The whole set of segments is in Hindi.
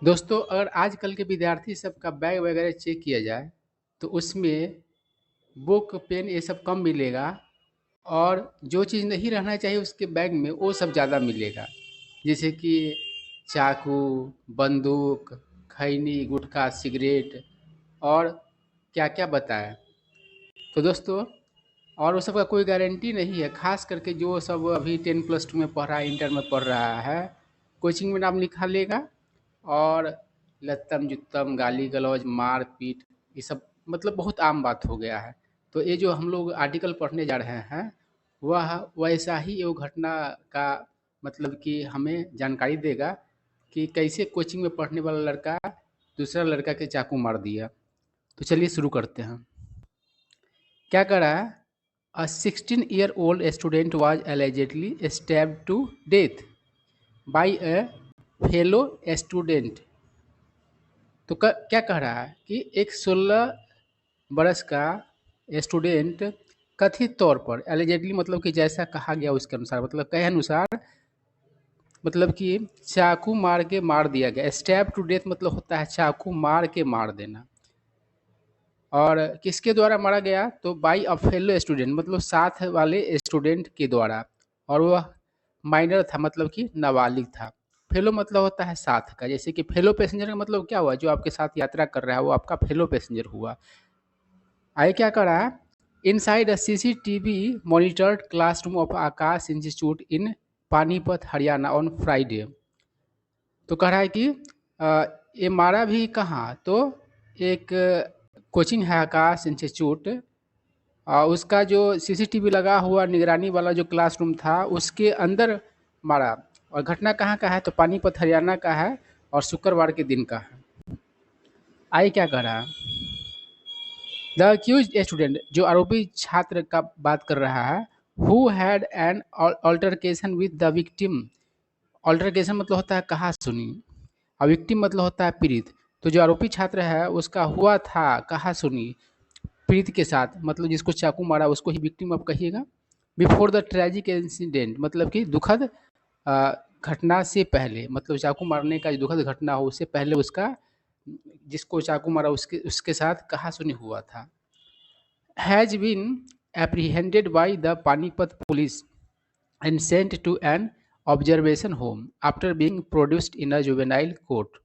दोस्तों, अगर आजकल के विद्यार्थी सबका बैग वगैरह चेक किया जाए, तो उसमें बुक, पेन ये सब कम मिलेगा और जो चीज़ नहीं रहना चाहिए उसके बैग में वो सब ज़्यादा मिलेगा। जैसे कि चाकू, बंदूक, खैनी, गुटखा, सिगरेट और क्या-क्या बताएँ। तो दोस्तों, और वो सब का कोई गारंटी नहीं है, ख़ास करके जो सब अभी 10 प्लस 2 में पढ़ रहा है, इंटर में पढ़ रहा है, कोचिंग में नाम लिखा लेगा और लत्तम-जुत्तम, गाली-गलौज, मार-पीट ये सब मतलब बहुत आम बात हो गया है। तो ये जो हम लोग आर्टिकल पढ़ने जा रहे हैं, वह वैसा ही एगो घटना का मतलब कि हमें जानकारी देगा कि कैसे कोचिंग में पढ़ने वाला लड़का दूसरा लड़का के चाकू मार दिया। तो चलिए शुरू करते हैं। क्या कह रहा है? A 16-year-old student was allegedly stabbed to death by a fellow student। तो क्या कह रहा है कि एक 16 बरस का स्टूडेंट कथित तौर पर एलिजेडली मतलब कि जैसा कहा गया उसके अनुसार मतलब कहे अनुसार मतलब कि चाकू मार के मार दिया गया। स्टैब टू डेथ मतलब होता है चाकू मार के मार देना। और किसके द्वारा मारा गया? तो बाई अ फेलो स्टूडेंट मतलब साथ वाले स्टूडेंट के द्वारा। और वह माइनर था मतलब कि नाबालिग था। फेलो मतलब होता है साथ का, जैसे कि फेलो पैसेंजर का मतलब क्या हुआ? जो आपके साथ यात्रा कर रहा है वो आपका फेलो पैसेंजर हुआ। आगे क्या कर रहा है? Inside a CCTV monitored classroom of Akash institute in Panipat Haryana on Friday. तो कह रहा है कि ये मारा भी कहाँ? तो एक कोचिंग है आकाश इंस्टीट्यूट, उसका जो सीसीटीवी लगा हुआ निगरानी वाला जो क्लासरूम था उसके अंदर मारा। और घटना कहाँ का है? तो पानीपत हरियाणा का है और शुक्रवार के दिन का है। आगे क्या कह रहा है? द अक्यूज स्टूडेंट जो आरोपी छात्र का बात कर रहा है, who had an altercation with the victim. Altercation मतलब होता है कहा सुनी और विक्टिम मतलब होता है पीड़ित। तो जो आरोपी छात्र है उसका हुआ था कहा सुनी पीड़ित के साथ, मतलब जिसको चाकू मारा उसको ही विक्टिम अब कहिएगा। बिफोर द ट्रेजिक इंसिडेंट मतलब कि दुखद अ, घटना से पहले, मतलब चाकू मारने का जो दुखद घटना हो उससे पहले उसका जिसको चाकू मारा उसके उसके साथ कहा सुनी हुआ था। Has been apprehended by the Panipat police and sent to an observation home after being produced in a juvenile court।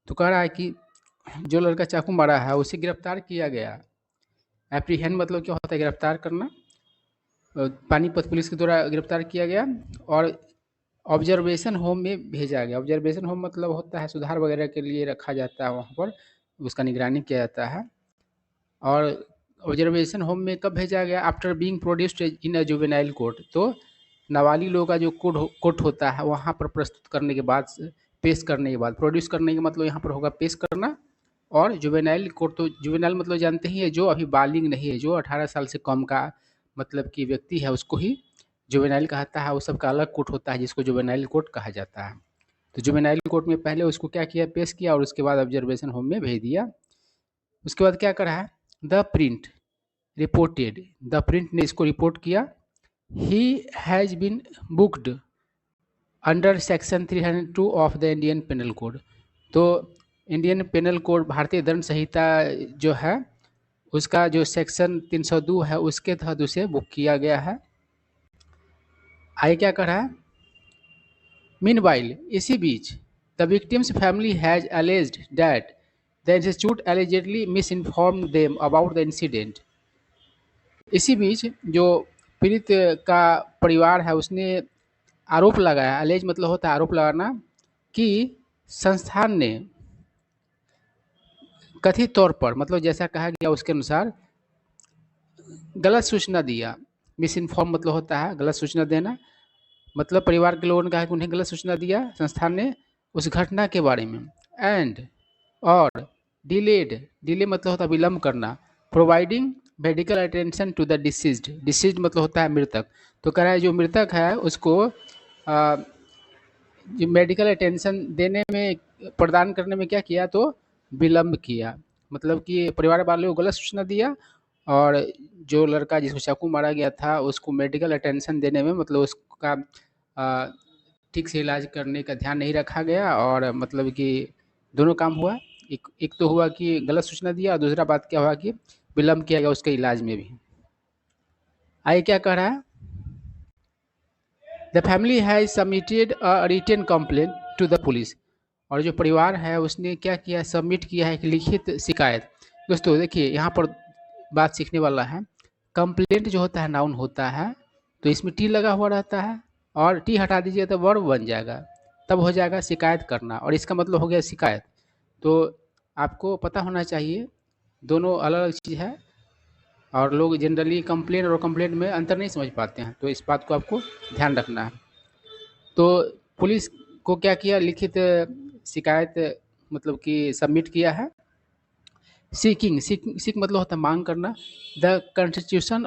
तो कह रहा है कि जो लड़का चाकू मारा है उसे गिरफ्तार किया गया। एप्रीहेंड मतलब क्या होता है? गिरफ्तार करना। पानीपत पुलिस के द्वारा गिरफ्तार किया गया और ऑब्जर्वेशन होम में भेजा गया। ऑब्जर्वेशन होम मतलब होता है सुधार वगैरह के लिए रखा जाता है, वहाँ पर उसका निगरानी किया जाता है। और ऑब्जर्वेशन होम में कब भेजा गया? After being produced in a juvenile court. तो नाबालिग लोगों का जो कोर्ट होता है वहाँ पर प्रस्तुत करने के बाद, पेश करने के बाद, प्रोड्यूस करने का मतलब यहाँ पर होगा पेश करना। और जुवेनाइल कोर्ट तो जुवेनाइल मतलब जानते ही है, जो अभी बालिग नहीं है, जो 18 साल से कम का मतलब कि व्यक्ति है उसको ही जुवेनाइल कहता है। वो सबका अलग कोर्ट होता है जिसको जुवेनाइल कोर्ट कहा जाता है। तो जुवेनाइल कोर्ट में पहले उसको क्या किया? पेश किया और उसके बाद ऑब्जर्वेशन होम में भेज दिया। उसके बाद क्या करा है? The Print reported, the Print ने इसको रिपोर्ट किया। He has been booked under section 302 of the Indian Penal Code. तो इंडियन पेनल कोड भारतीय दंड संहिता जो है उसका जो सेक्शन 302 है उसके तहत उसे बुक किया गया है। आगे क्या कर रहा है? मीनवाइल इसी बीच the victim's family has alleged that the institute allegedly misinform them about the incident. इसी बीच जो पीड़ित का परिवार है उसने आरोप लगाया, अलेज मतलब होता है आरोप लगाना, कि संस्थान ने कथित तौर पर मतलब जैसा कहा गया उसके अनुसार गलत सूचना दिया। मिस इन्फॉर्म मतलब होता है गलत सूचना देना, मतलब परिवार के लोगों ने कहा कि उन्हें गलत सूचना दिया संस्थान ने उस घटना के बारे में। एंड और डिलेड, डिले मतलब होता है विलम्ब करना। Providing medical attention to the deceased, deceased मतलब होता है मृतक। तो कह रहा है जो मृतक है उसको जो मेडिकल अटेंशन देने में, प्रदान करने में क्या किया? तो विलम्ब किया। मतलब कि परिवार वालों को गलत सूचना दिया और जो लड़का जिसको चाकू मारा गया था उसको मेडिकल अटेंशन देने में मतलब उसका ठीक से इलाज करने का ध्यान नहीं रखा गया और मतलब कि दोनों काम हुआ। एक तो हुआ कि गलत सूचना दिया, और दूसरा बात क्या हुआ कि विलम्ब किया गया उसके इलाज में भी। आगे क्या कह रहा है, the family has submitted a written complaint to the police. और जो परिवार है उसने क्या किया, सबमिट किया है एक लिखित शिकायत। दोस्तों देखिए यहाँ पर बात सीखने वाला है। कंप्लेंट जो होता है नाउन होता है, तो इसमें टी लगा हुआ रहता है, और टी हटा दीजिए तो वर्ब बन जाएगा, तब हो जाएगा शिकायत करना, और इसका मतलब हो गया शिकायत। तो आपको पता होना चाहिए दोनों अलग अलग चीज़ है, और लोग जनरली कंप्लेन और कंप्लेंट में अंतर नहीं समझ पाते हैं, तो इस बात को आपको ध्यान रखना है। तो पुलिस को क्या किया, लिखित शिकायत मतलब कि सबमिट किया है। सीक मतलब होता है मांग करना। The constitution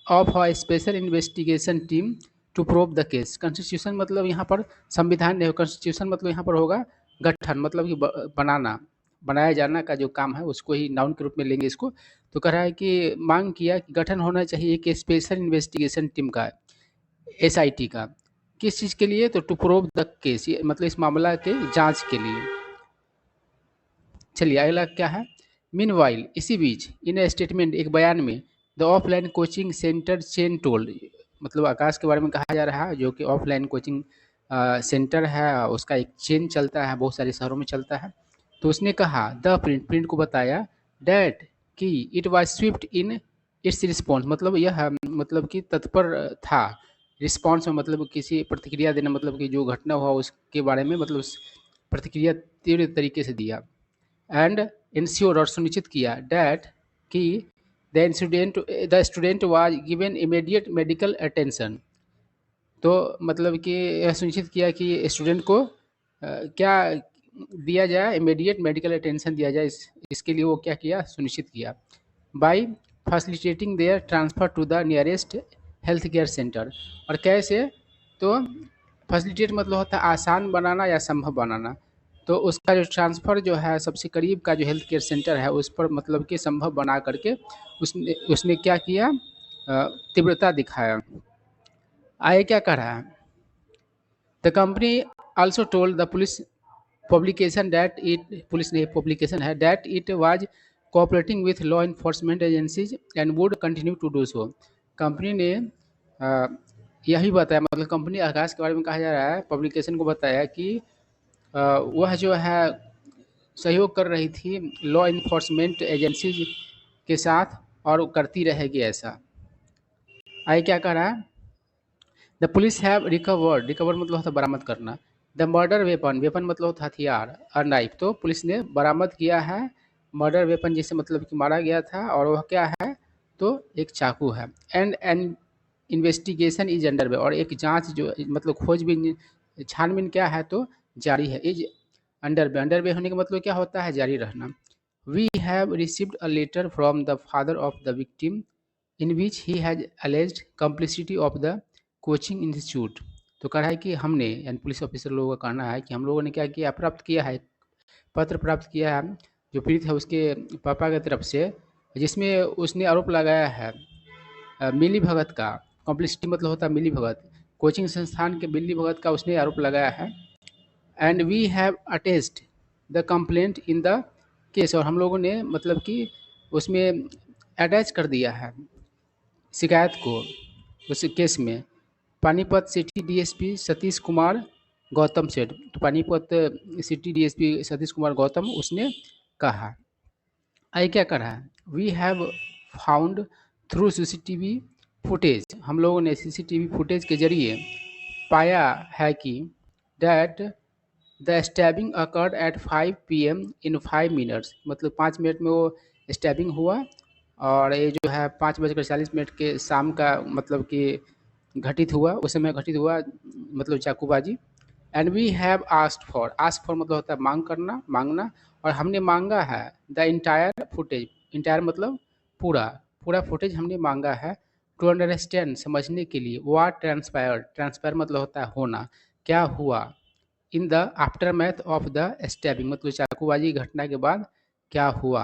of a special investigation team to prove the case. Constitution मतलब यहाँ पर संविधान नहीं, कॉन्स्टिट्यूशन मतलब यहाँ पर होगा गठन, मतलब कि बनाना, बनाया जाना का जो काम है उसको ही नाउन के रूप में लेंगे इसको। तो कह रहा है कि मांग किया कि गठन होना चाहिए एक स्पेशल इन्वेस्टिगेशन टीम का, एसआईटी का। किस चीज़ के लिए, तो टू प्रूव द केस, ये मतलब इस मामला के जांच के लिए। चलिए अगला क्या है, मीनवाइल, इसी बीच, इन ए स्टेटमेंट, एक बयान में, the offline coaching centre chain told, मतलब आकाश के बारे में कहा जा रहा है, जो कि ऑफलाइन कोचिंग सेंटर है, उसका एक चेन चलता है, बहुत सारे शहरों में चलता है। तो उसने कहा, द प्रिंट को बताया, डैट कि it was Swift in its response, मतलब यह मतलब कि तत्पर था, रिस्पॉन्स में मतलब किसी प्रतिक्रिया देना, मतलब कि जो घटना हुआ उसके बारे में मतलब प्रतिक्रिया तीव्र तरीके से दिया। एंड इंश्योर, और सुनिश्चित किया, डैट कि the student was given immediate medical attention. तो मतलब कि यह सुनिश्चित किया कि स्टूडेंट को क्या दिया जाए, इमीडिएट मेडिकल अटेंशन दिया जाए, इसके लिए वो क्या किया, सुनिश्चित किया। By facilitating their transfer to the nearest health care centre. और कैसे, तो फैसिलिटेट मतलब होता है आसान बनाना या संभव बनाना। तो उसका जो ट्रांसफ़र जो है सबसे करीब का जो हेल्थ केयर सेंटर है उस पर मतलब कि संभव बना करके उसने उसने क्या किया, तीव्रता दिखाया। आगे क्या कर रहा है, the company also told the police publication that it, police ने पब्लिकेशन है, that it was cooperating with law enforcement agencies and would continue to do so. Company ने अ, यही बताया, मतलब कंपनी आकाश के बारे में कहा जा रहा है, पब्लिकेशन को बताया कि वह जो है सहयोग कर रही थी लॉ इन्फोर्समेंट एजेंसीज के साथ, और वो करती रहेगी ऐसा। आगे क्या कह रहा है, the police have recovered, recover मतलब होता है बरामद करना, द मर्डर वेपन, वेपन मतलब होता है हथियार, और नाइफ, तो पुलिस ने बरामद किया है मर्डर वेपन, जिसे मतलब कि मारा गया था, और वह क्या है, तो एक चाकू है। And investigation is under way, और एक जांच जो मतलब खोजबीन छानबीन क्या है, तो जारी है। इज अंडर वे होने का मतलब क्या होता है, जारी रहना। We have received a letter from the father of the victim in which he has alleged complicity of the coaching institute. तो कह रहा है कि हमने, यानी पुलिस ऑफिसर लोगों का कहना है कि हम लोगों ने क्या किया, प्राप्त किया है, पत्र प्राप्त किया है जो पीड़ित है उसके पापा की तरफ से, जिसमें उसने आरोप लगाया है मिली भगत का। कॉम्प्लिसिटी मतलब होता है मिली भगत, कोचिंग संस्थान के मिली भगत का उसने आरोप लगाया है। And we have attest the complaint in the case, और हम लोगों ने मतलब कि उसमें अटैच कर दिया है शिकायत को उस केस में। Panipat city DSP Satish Kumar Gautam said, तो पानीपत सिटी डीएसपी सतीश कुमार गौतम उसने कहा। आगे क्या कर रहा है, we have found through CCTV footage, हम लोगों ने सीसीटीवी फुटेज के जरिए पाया है कि that the stabbing occurred at 5 PM in 5 minutes, मतलब 5 मिनट में वो स्टैबिंग हुआ, और ये जो है 5:40 के शाम का मतलब कि घटित हुआ, उस समय घटित हुआ, मतलब चाकूबाजी। And we have asked for मतलब होता है मांग करना, मांगना, और हमने मांगा है द इंटायर फुटेज, इंटायर मतलब पूरा, पूरा फुटेज हमने मांगा है, टू अंडरस्टैंड समझने के लिए, व्हाट ट्रांसपायर्ड, ट्रांसपायर मतलब होता है होना, क्या हुआ, in the after math of the stabbing मतलब चाकूबाजी घटना के बाद क्या हुआ।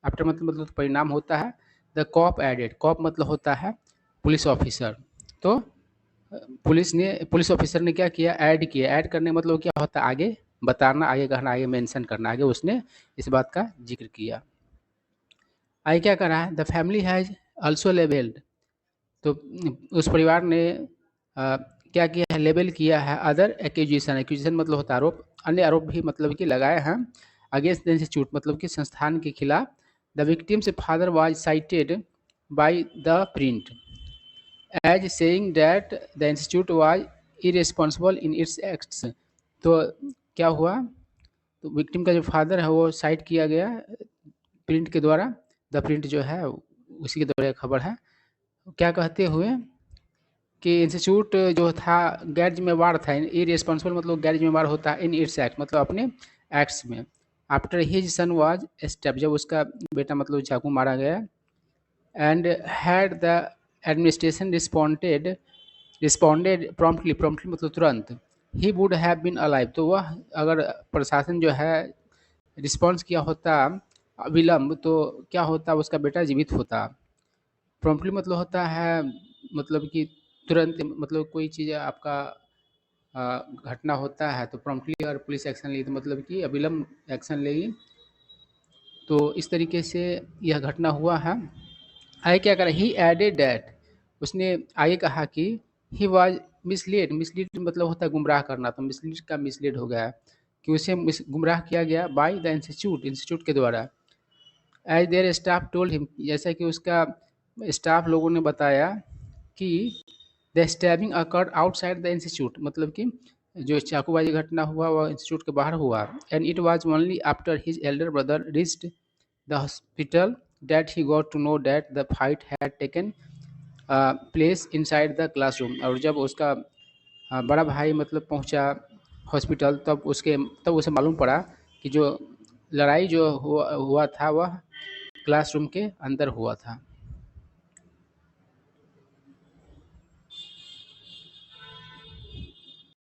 आफ्टर मतलब परिणाम होता है। द कॉप एडेड, कॉप मतलब होता है पुलिस ऑफिसर। तो पुलिस ऑफिसर ने क्या किया, ऐड किया, ऐड करने मतलब क्या होता है आगे बताना, आगे कहना, आगे मेंशन करना, आगे उसने इस बात का जिक्र किया। आगे क्या कर रहा है, the family has also labelled, तो उस परिवार ने क्या किया है, लेबल किया है अदर एक्यूजिशन, एक्यूजिशन मतलब होता है आरोप, अन्य आरोप भी मतलब कि लगाए हैं अगेंस्ट द इंस्टीट्यूट, मतलब कि संस्थान के खिलाफ। The victim's father was cited by the Print as saying that the institute was irresponsible in its acts. तो क्या हुआ, तो विक्टिम का जो फादर है वो साइट किया गया प्रिंट के द्वारा, द प्रिंट जो है उसी के द्वारा खबर है, क्या कहते हुए कि इंस्टीट्यूट जो था गैर जिम्मेवार था, इरेस्पॉन्सिबल मतलब गैर जिम्मेवार होता है, इन इट्स एक्ट मतलब अपने एक्ट्स में। After his son was stabbed, जब उसका बेटा मतलब चाकू मारा गया, and had the administration responded promptly, promptly मतलब तुरंत, he would have been alive, तो वह अगर प्रशासन जो है रिस्पॉन्स किया होता विलम्ब, तो क्या होता, उसका बेटा जीवित होता। प्रॉम्प्टली मतलब होता है मतलब कि तुरंत, मतलब कोई चीज़ आपका घटना होता है तो प्रॉम्प्टली अगर पुलिस एक्शन लेगी तो मतलब कि अविलंब एक्शन लेगी। तो इस तरीके से यह घटना हुआ है। आगे क्या करा, ही एडेड डैट, उसने आगे कहा कि ही वाज मिसलीड, मिसलीड मतलब होता है गुमराह करना, तो मिसलीड का मिसलीड हो गया कि उसे गुमराह किया गया बाय द इंस्टीट्यूट, इंस्टीट्यूट के द्वारा। As their staff told him, जैसा कि उसका स्टाफ लोगों ने बताया कि the stabbing occurred outside the institute, मतलब कि जो चाकूबाजी घटना हुआ वह इंस्टीट्यूट के बाहर हुआ, and it was only after his elder brother reached the hospital that he got to know that the fight had taken place inside the classroom, और जब उसका बड़ा भाई मतलब पहुंचा हॉस्पिटल, तब उसे मालूम पड़ा कि जो लड़ाई जो हुआ था वह क्लासरूम के अंदर हुआ था।